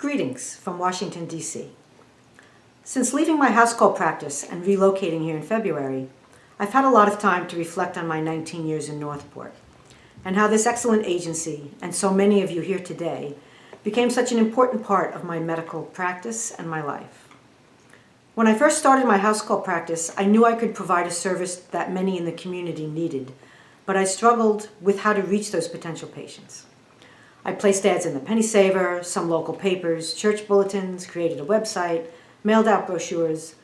Greetings from Washington, D.C. Since leaving my house call practice and relocating here in February, I've had a lot of time to reflect on my 19 years in Northport and how this excellent agency, and so many of you here today, became such an important part of my medical practice and my life. When I first started my house call practice, I knew I could provide a service that many in the community needed, but I struggled with how to reach those potential patients. I placed ads in the Penny Saver, some local papers, church bulletins, created a website, mailed out brochures,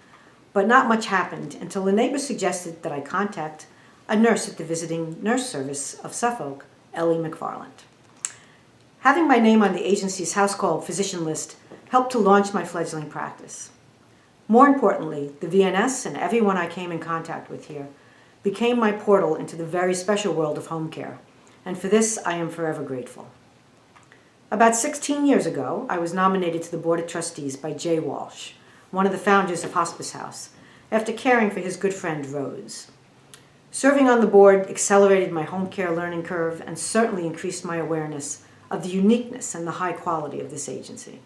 but not much happened until a neighbor suggested that I contact a nurse at the Visiting Nurse Service of Suffolk, Ellie McFarland. Having my name on the agency's house call physician list helped to launch my fledgling practice. More importantly, the VNS and everyone I came in contact with here became my portal into the very special world of home care, and for this I am forever grateful. About 16 years ago, I was nominated to the Board of Trustees by Jay Walsh, one of the founders of Hospice House, after caring for his good friend Rose. Serving on the board accelerated my home care learning curve and certainly increased my awareness of the uniqueness and the high quality of this agency.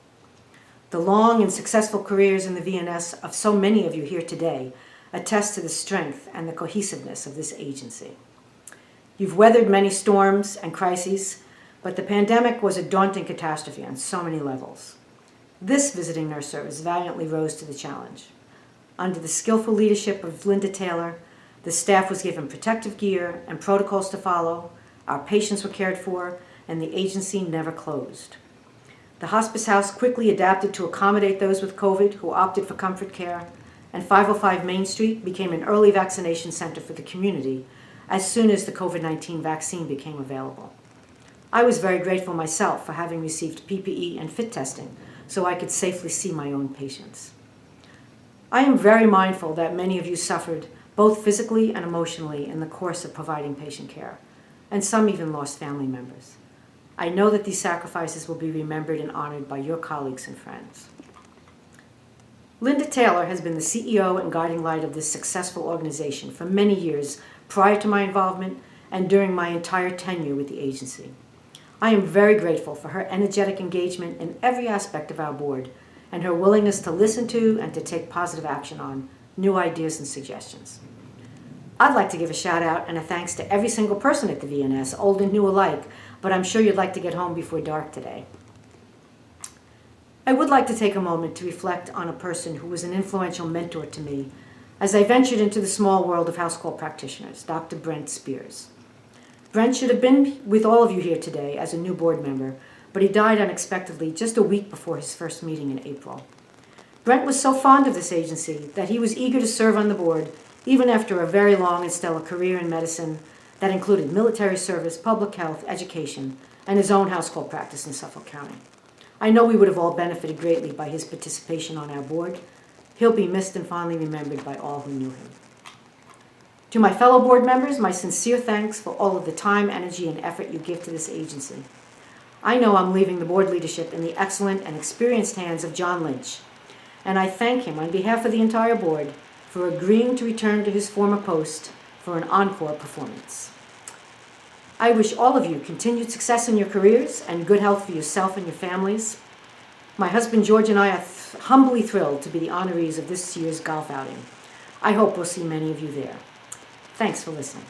The long and successful careers in the VNS of so many of you here today attest to the strength and the cohesiveness of this agency. You've weathered many storms and crises, but the pandemic was a daunting catastrophe on so many levels. This visiting nurse service valiantly rose to the challenge. Under the skillful leadership of Linda Taylor, the staff was given protective gear and protocols to follow, our patients were cared for, and the agency never closed. The Hospice House quickly adapted to accommodate those with COVID who opted for comfort care, and 505 Main Street became an early vaccination center for the community as soon as the COVID-19 vaccine became available. I was very grateful myself for having received PPE and fit testing so I could safely see my own patients. I am very mindful that many of you suffered both physically and emotionally in the course of providing patient care, and some even lost family members. I know that these sacrifices will be remembered and honored by your colleagues and friends. Linda Taylor has been the CEO and guiding light of this successful organization for many years prior to my involvement and during my entire tenure with the agency. I am very grateful for her energetic engagement in every aspect of our board and her willingness to listen to and to take positive action on new ideas and suggestions. I'd like to give a shout out and a thanks to every single person at the VNS, old and new alike, but I'm sure you'd like to get home before dark today. I would like to take a moment to reflect on a person who was an influential mentor to me as I ventured into the small world of house call practitioners, Dr. Brent Spears. Brent should have been with all of you here today as a new board member, but he died unexpectedly just a week before his first meeting in April. Brent was so fond of this agency that he was eager to serve on the board, even after a very long and stellar career in medicine that included military service, public health, education, and his own house call practice in Suffolk County. I know we would have all benefited greatly by his participation on our board. He'll be missed and fondly remembered by all who knew him. To my fellow board members, my sincere thanks for all of the time, energy, and effort you give to this agency. I know I'm leaving the board leadership in the excellent and experienced hands of John Lynch, and I thank him on behalf of the entire board for agreeing to return to his former post for an encore performance. I wish all of you continued success in your careers and good health for yourself and your families. My husband George and I are humbly thrilled to be the honorees of this year's golf outing. I hope we'll see many of you there. Thanks for listening.